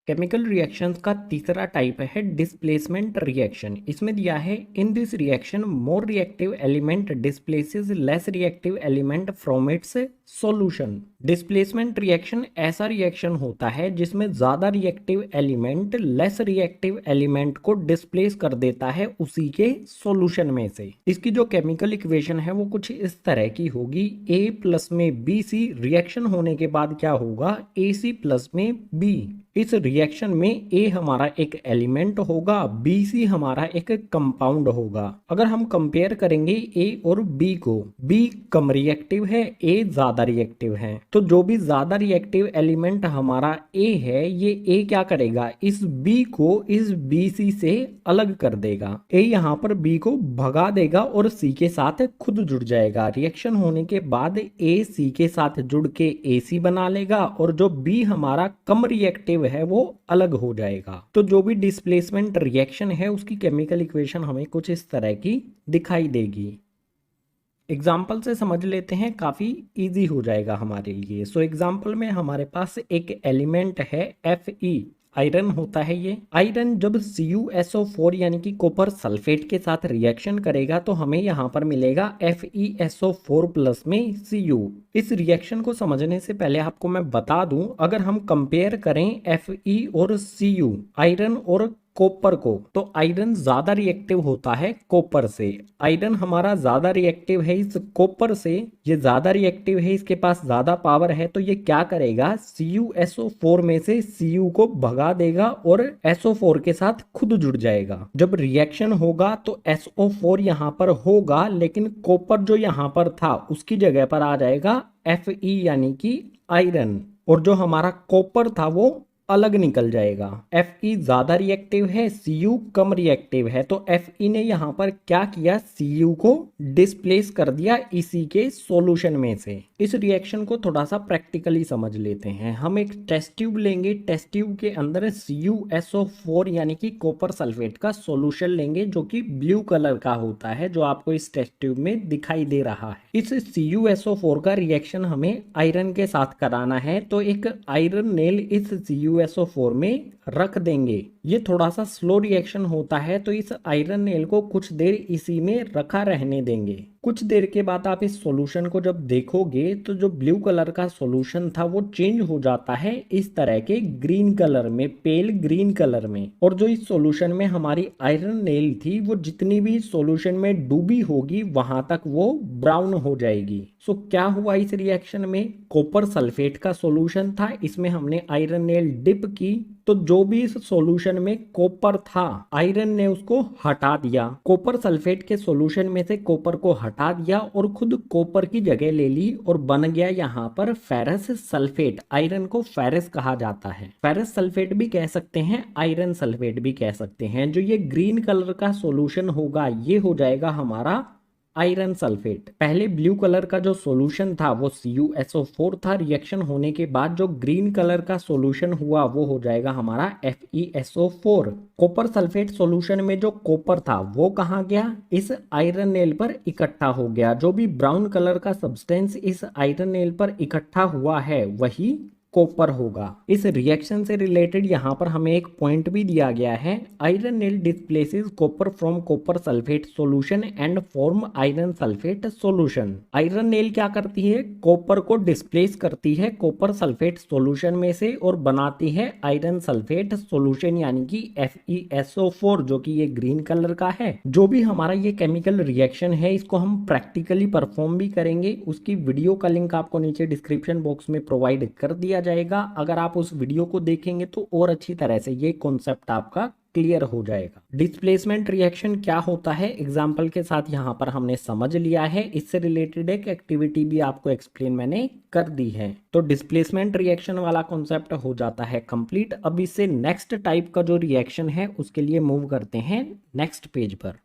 Chemical reactions का तीसरा type है डिस्प्लेसमेंट रिएक्शन। इसमें दिया है in this reaction more reactive element displaces less reactive element from its solution. Displacement reaction ऐसा रिएक्शन होता है जिसमें ज्यादा reactive element less reactive element को डिस्प्लेस कर देता है उसी के सॉल्यूशन में से। इसकी जो केमिकल इक्वेशन है वो कुछ इस तरह की होगी, ए प्लस में बी सी रिएक्शन होने के बाद क्या होगा, ए सी प्लस में बी। इस रिएक्शन में ए हमारा एक एलिमेंट होगा, बी सी हमारा एक कंपाउंड होगा। अगर हम कंपेयर करेंगे ए और बी को, बी कम रिएक्टिव है, ए ज्यादा रिएक्टिव है, तो जो भी ज्यादा रिएक्टिव एलिमेंट हमारा ए है, ये ए क्या करेगा, इस बी को इस बी सी से अलग कर देगा। ए यहाँ पर बी को भगा देगा और सी के साथ खुद जुड़ जाएगा। रिएक्शन होने के बाद ए सी के साथ जुड़ के ए सी बना लेगा और जो बी हमारा कम रिएक्टिव है वो अलग हो जाएगा। तो जो भी डिस्प्लेसमेंट रिएक्शन है उसकी केमिकल इक्वेशन हमें कुछ इस तरह की दिखाई देगी। एग्जाम्पल से समझ लेते हैं, काफी इजी हो जाएगा हमारे लिए। सो एग्जाम्पल में हमारे पास एक एलिमेंट है Fe, आयरन होता है। ये आयरन जब CuSO4 यानी कि कॉपर सल्फेट के साथ रिएक्शन करेगा तो हमें यहाँ पर मिलेगा FeSO4 प्लस में Cu। इस रिएक्शन को समझने से पहले आपको मैं बता दूं, अगर हम कंपेयर करें Fe और Cu, आयरन और कॉपर को, तो आयरन ज्यादा रिएक्टिव होता है कॉपर से। आयरन हमारा ज्यादा रिएक्टिव है इस कॉपर से, ये ज्यादा रिएक्टिव है, इसके पास ज्यादा पावर है, तो ये क्या करेगा, CuSO4 में से Cu को भगा देगा और SO4 के साथ खुद जुड़ जाएगा। जब रिएक्शन होगा तो SO4 यहाँ पर होगा, लेकिन कॉपर जो यहाँ पर था उसकी जगह पर आ जाएगा Fe यानी कि आयरन, और जो हमारा कॉपर था वो अलग निकल जाएगा। Fe ज्यादा रिएक्टिव है, Cu कम रिएक्टिव है, तो Fe ने यहाँ पर क्या किया, Cu को डिस्प्लेस कर दिया इसी के सॉल्यूशन में से। इस रिएक्शन को थोड़ा सा प्रैक्टिकली समझ लेते हैं। हम एक टेस्ट ट्यूब लेंगे, टेस्ट ट्यूब के अंदर CuSO4 यानी कि कॉपर सल्फेट का सॉल्यूशन लेंगे जो कि ब्लू कलर का होता है, जो आपको इस टेस्ट ट्यूब में दिखाई दे रहा है। इस CuSO4 का रिएक्शन हमें आयरन के साथ कराना है, तो एक आयरन नेल इस CuSO4 में रख देंगे। ये थोड़ा सा स्लो रिएक्शन होता है, तो इस आयरन नेल को कुछ देर इसी में रखा रहने देंगे। कुछ देर के बाद आप इस सॉल्यूशन को जब देखोगे तो जो ब्लू कलर का सॉल्यूशन था वो चेंज हो जाता है इस तरह के ग्रीन कलर में, पेल ग्रीन कलर में, और जो इस सॉल्यूशन में हमारी आयरन नेल थी वो जितनी भी सॉल्यूशन में डूबी होगी वहां तक वो ब्राउन हो जाएगी। सो क्या हुआ इस रिएक्शन में, कॉपर सल्फेट का सॉल्यूशन था, इसमें हमने आयरन नेल डिप की, तो जो भी इस सॉल्यूशन में कॉपर था आयरन ने उसको हटा दिया। कॉपर सल्फेट के सॉल्यूशन में से कॉपर को हटा दिया और खुद कॉपर की जगह ले ली और बन गया यहाँ पर फेरस सल्फेट। आयरन को फेरस कहा जाता है, फेरस सल्फेट भी कह सकते हैं, आयरन सल्फेट भी कह सकते हैं। जो ये ग्रीन कलर का सॉल्यूशन होगा ये हो जाएगा हमारा आयरन सल्फेट। पहले ब्लू कलर का जो सॉल्यूशन था वो CuSO4 था, रिएक्शन होने के बाद जो ग्रीन कलर का सॉल्यूशन हुआ वो हो जाएगा हमारा FeSO4। कॉपर सल्फेट सॉल्यूशन में जो कॉपर था वो कहाँ गया, इस आयरन नेल पर इकट्ठा हो गया। जो भी ब्राउन कलर का सब्सटेंस इस आयरन नेल पर इकट्ठा हुआ है वही कॉपर होगा। इस रिएक्शन से रिलेटेड यहाँ पर हमें एक पॉइंट भी दिया गया है, iron nail displaces copper from copper sulphate solution and form iron sulphate solution. Iron nail क्या करती है, कॉपर को डिस्प्लेस करती है कॉपर सल्फेट सॉल्यूशन में से और बनाती है आयरन सल्फेट सॉल्यूशन यानी कि FeSO4 जो कि ये ग्रीन कलर का है। जो भी हमारा ये केमिकल रिएक्शन है इसको हम प्रैक्टिकली परफॉर्म भी करेंगे, उसकी वीडियो का लिंक आपको नीचे डिस्क्रिप्शन बॉक्स में प्रोवाइड कर दिया जाएगा। अगर आप उस वीडियो को देखेंगे तो और अच्छी तरह से ये कॉन्सेप्ट आपका क्लियर हो जाएगा। डिस्प्लेसमेंट रिएक्शन क्या होता है एग्जाम्पल के साथ यहाँ पर हमने समझ लिया है, इससे रिलेटेड एक एक्टिविटी भी आपको एक्सप्लेन मैंने कर दी है। तो डिस्प्लेसमेंट रिएक्शन वाला कॉन्सेप्ट हो जाता है कंप्लीट। अब इससे नेक्स्ट टाइप का जो रिएक्शन है उसके लिए मूव करते हैं नेक्स्ट पेज पर।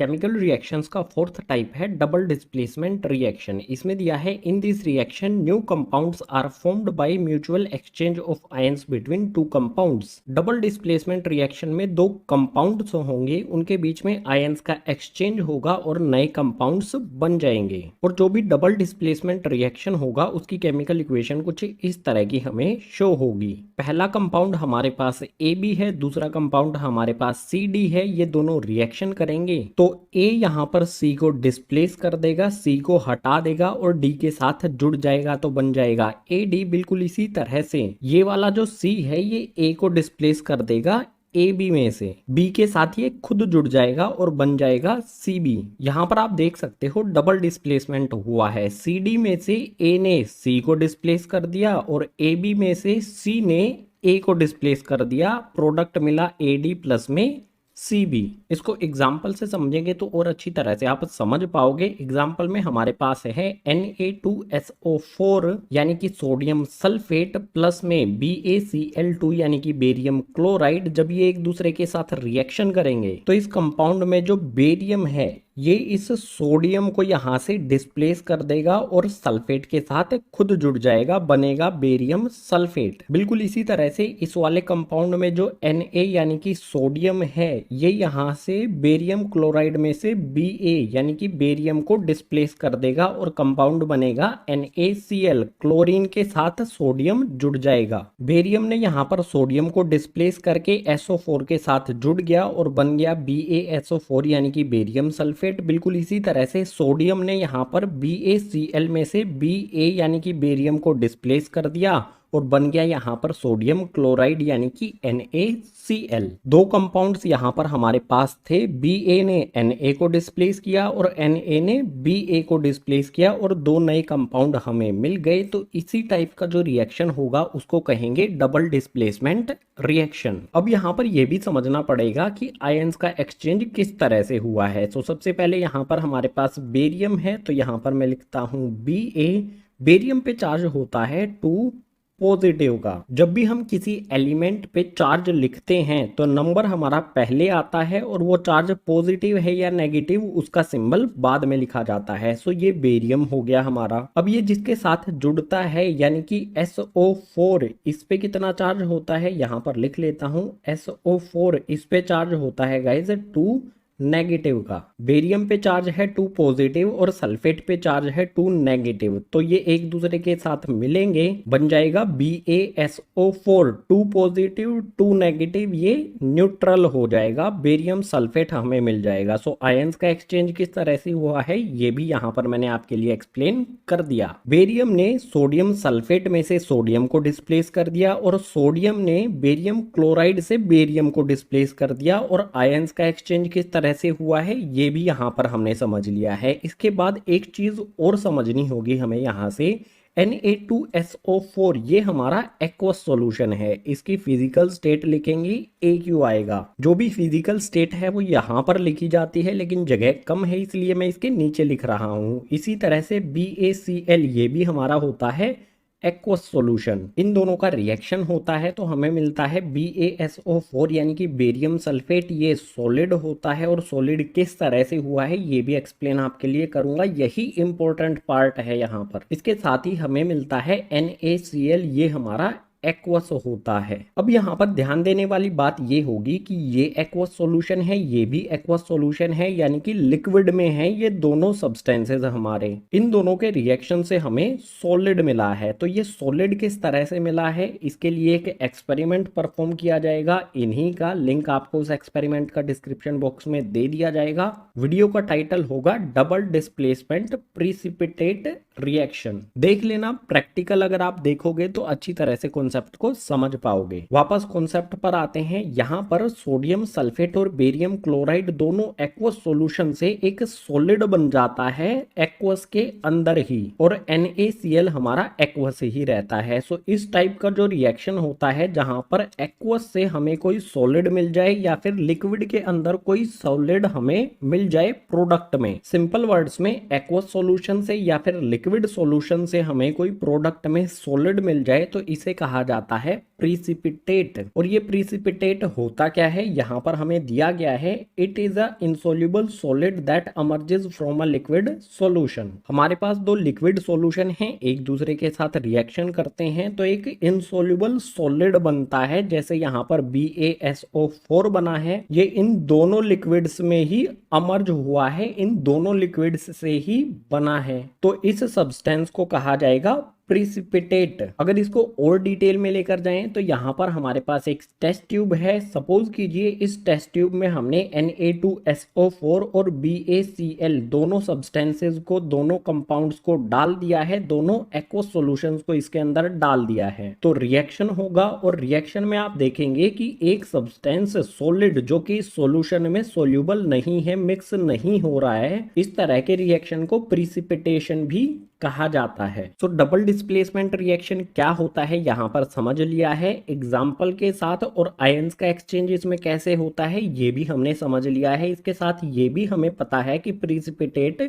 केमिकल रिएक्शंस का फोर्थ टाइप है डबल डिस्प्लेसमेंट रिएक्शन। इसमें दिया है in this reaction new compounds are formed by mutual exchange of ions between two compounds. Double displacement reaction में दो कंपाउंड्स होंगे, उनके बीच में आयंस का एक्सचेंज होगा और नए कंपाउंड्स बन जाएंगे। और जो भी डबल डिस्प्लेसमेंट रिएक्शन होगा उसकी केमिकल इक्वेशन कुछ इस तरह की हमें शो होगी। पहला कंपाउंड हमारे पास AB है, दूसरा कंपाउंड हमारे पास CD है। ये दोनों रिएक्शन करेंगे तो A यहाँ पर C को डिस्प्लेस कर देगा, C को हटा देगा और D के साथ जुड़ जाएगा तो बन जाएगा AD। बिल्कुल इसी तरह से ये वाला जो C है ये A को डिस्प्लेस कर देगा AB में से, B के साथ ये खुद जुड़ जाएगा और बन जाएगा CB। यहाँ पर आप देख सकते हो डबल डिस्प्लेसमेंट हुआ है। CD में से A ने C को डिस्प्लेस कर दिया और AB में से C ने A को डिस्प्लेस कर दिया। प्रोडक्ट मिला AD प्लस में CB। इसको एग्जाम्पल से समझेंगे तो और अच्छी तरह से आप समझ पाओगे। एग्जाम्पल में हमारे पास है Na2SO4 यानी कि सोडियम सल्फेट प्लस में BaCl2 यानी कि बेरियम क्लोराइड। जब ये एक दूसरे के साथ रिएक्शन करेंगे तो इस कंपाउंड में जो बेरियम है ये इस सोडियम को यहाँ से डिस्प्लेस कर देगा और सल्फेट के साथ खुद जुड़ जाएगा, बनेगा बेरियम सल्फेट। बिल्कुल इसी तरह से इस वाले कंपाउंड में जो Na यानी कि सोडियम है ये यहाँ से बेरियम क्लोराइड में से Ba यानी कि बेरियम को डिस्प्लेस कर देगा और कंपाउंड बनेगा NaCl। क्लोरीन के साथ सोडियम जुड़ जाएगा। बेरियम ने यहाँ पर सोडियम को डिस्प्लेस करके SO4 के साथ जुड़ गया और बन गया BaSO4 यानी कि बेरियम सल्फेट। बिल्कुल इसी तरह से सोडियम ने यहाँ पर BaCl में से Ba यानी कि बेरियम को डिस्प्लेस कर दिया और बन गया यहाँ पर सोडियम क्लोराइड यानी कि NaCl। दो कंपाउंड्स यहाँ पर हमारे पास थे, Ba ने Na को डिस्प्लेस किया और Na ने Ba को डिस्प्लेस किया और दो नए कंपाउंड हमें मिल गए। तो इसी टाइप का जो रिएक्शन होगा उसको कहेंगे डबल डिस्प्लेसमेंट रिएक्शन। अब यहाँ पर यह भी समझना पड़ेगा कि आयंस का एक्सचेंज किस तरह से हुआ है। तो सबसे पहले यहाँ पर हमारे पास बेरियम है तो यहाँ पर मैं लिखता हूँ Ba। बेरियम पे चार्ज होता है 2 पॉजिटिव का। जब भी हम किसी एलिमेंट पे चार्ज लिखते हैं तो नंबर हमारा पहले आता है और वो चार्ज पॉजिटिव है या नेगेटिव उसका सिंबल बाद में लिखा जाता है। सो ये बेरियम हो गया हमारा। अब ये जिसके साथ जुड़ता है यानी कि SO4, इस पे कितना चार्ज होता है यहाँ पर लिख लेता हूँ। SO4 इस पे चार्ज होता है गाइज 2 नेगेटिव का। बेरियम पे चार्ज है 2 पॉजिटिव और सल्फेट पे चार्ज है 2 नेगेटिव। तो ये एक दूसरे के साथ मिलेंगे, बन जाएगा BaSO4। 2 पॉजिटिव 2 नेगेटिव, ये न्यूट्रल हो जाएगा, बेरियम सल्फेट हमें मिल जाएगा। सो आयंस का एक्सचेंज किस तरह से हुआ है ये भी यहाँ पर मैंने आपके लिए एक्सप्लेन कर दिया। बेरियम ने सोडियम सल्फेट में से सोडियम को डिस्प्लेस कर दिया और सोडियम ने बेरियम क्लोराइड से बेरियम को डिस्प्लेस कर दिया और आयंस का एक्सचेंज किस तरह से हुआ है ये भी यहां पर हमने समझ लिया है। इसके बाद एक चीज और समझनी होगी हमें यहां से, Na2SO4 ये हमारा एक्वस सॉल्यूशन है। इसकी फिजिकल स्टेट लिखेंगे AQ आएगा। जो भी फिजिकल स्टेट है वो यहां पर लिखी जाती है लेकिन जगह कम है इसलिए मैं इसके नीचे लिख रहा हूं। इसी तरह से BaCl ये भी हमारा होता है एक्वस सॉल्यूशन। इन दोनों का रिएक्शन होता है तो हमें मिलता है BaSO4 यानी कि बेरियम सल्फेट। ये सॉलिड होता है और सॉलिड किस तरह से हुआ है ये भी एक्सप्लेन आपके लिए करूंगा, यही इंपॉर्टेंट पार्ट है यहाँ पर। इसके साथ ही हमें मिलता है NaCl, ये हमारा एक्वस होता है। अब यहाँ पर ध्यान देने वाली बात ये होगी कि ये एक्वस सॉल्यूशन है, ये भी एक्वस सॉल्यूशन है यानी कि लिक्विड में है। ये दोनों सब्सटेंसेस हमारे, इन दोनों के रिएक्शन से हमें सॉलिड मिला है। तो ये सॉलिड किस तरह से मिला है इसके लिए एक एक्सपेरिमेंट परफॉर्म किया जाएगा। इन्हीं का लिंक आपको उस एक्सपेरिमेंट का डिस्क्रिप्शन बॉक्स में दे दिया जाएगा। वीडियो का टाइटल होगा डबल डिस्प्लेसमेंट प्रिसिपिटेट रिएक्शन। देख लेना, प्रैक्टिकल अगर आप देखोगे तो अच्छी तरह से कॉन्सेप्ट को समझ पाओगे। वापस कॉन्सेप्ट पर आते हैं। यहाँ पर सोडियम सल्फेट और बेरियम क्लोराइड दोनों एक्वस सॉल्यूशन से एक सॉलिड बन जाता है एक्वस के अंदर ही, और NaCl हमारा एक्वस ही रहता है। सो इस टाइप का जो रिएक्शन होता है जहां पर एक्वस से हमें कोई सॉलिड मिल जाए या फिर लिक्विड के अंदर कोई सॉलिड हमें मिल जाए प्रोडक्ट में। सिंपल वर्ड्स में एक्वस सॉल्यूशन से या फिर लिक्विड सॉल्यूशन से हमें कोई प्रोडक्ट में सॉलिड मिल जाए तो इसे कहा कहा जाता है प्रीसिपिटेट। और ये प्रीसिपिटेट होता क्या है, यहाँ पर हमें दिया गया है it is a insoluble solid that emerges from a liquid solution. हमारे पास दो लिक्विड सॉल्यूशन हैं, एक दूसरे के साथ रिएक्शन करते हैं तो एक इनसोल्यूबल सॉलिड बनता है, जैसे यहाँ पर BaSO4 बना है। ये इन दोनों लिक्विड्स में ही अमर्ज हुआ है, इन दोनों लिक्विड्स से ही बना है, तो इस सब्सटेंस को कहा जाएगा प्रिसिपिटेट। अगर इसको और डिटेल में लेकर जाएं तो यहाँ पर हमारे पास एक टेस्ट ट्यूब है। सपोज कीजिए इस टेस्ट ट्यूब में हमने Na2SO4 और BaCl दोनों सब्सटेंसेस को, दोनों कंपाउंड्स को डाल दिया है, दोनों एक्वस सॉल्यूशंस को इसके अंदर डाल दिया है। तो रिएक्शन होगा और रिएक्शन में आप देखेंगे कि एक सब्सटेंस सॉलिड जो कि सॉल्यूशन में सोल्यूबल नहीं है, मिक्स नहीं हो रहा है, इस तरह के रिएक्शन को प्रिसिपिटेशन भी कहा जाता है। सो डबल डिस्प्लेसमेंट रिएक्शन क्या होता है यहाँ पर समझ लिया है एग्जाम्पल के साथ, और आयंस का एक्सचेंज इसमें कैसे होता है ये भी हमने समझ लिया है। इसके साथ ये भी हमें पता है कि प्रिसिपिटेट